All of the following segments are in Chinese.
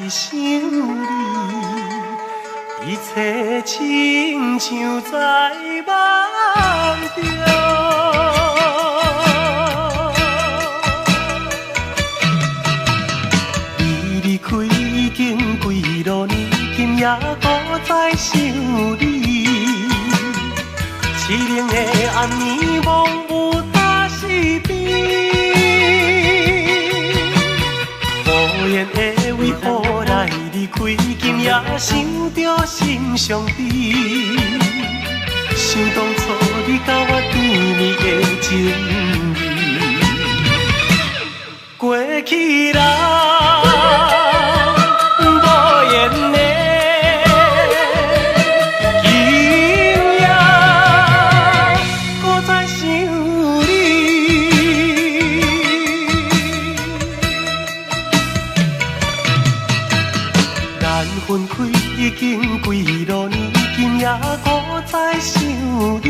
想你，一切亲像在梦中。你离开已经几多年，今夜搁在想你。凄冷的暗暝，梦有大四边。无言的为何来离开？今夜想着心伤悲。想当初你甲我甜蜜的情意，过去人无言的。分开已经几多年，今夜搁在想你。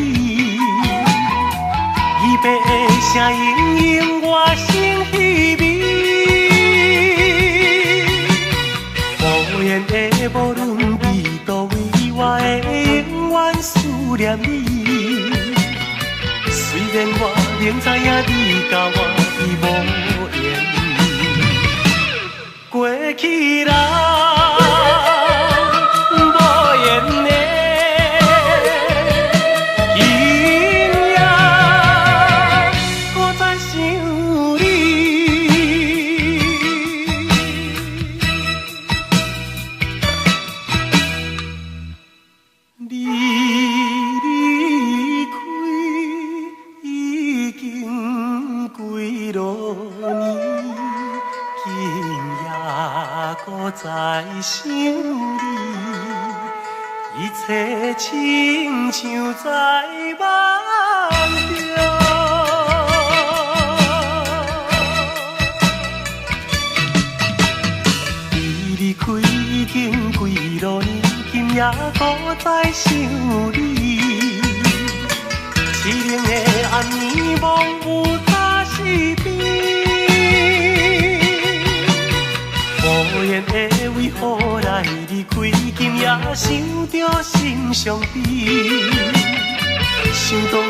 离别的声音引我心稀微，无言的无论伫倒位，我会永远思念你。虽然我明知影你甲我已无缘，过去人。在想你，一切亲像在梦中。你离开已经几多年，今夜搁在想你。凄冷的暗暝，梦有大四边。无言的为何来离开？今夜想着心伤悲。想当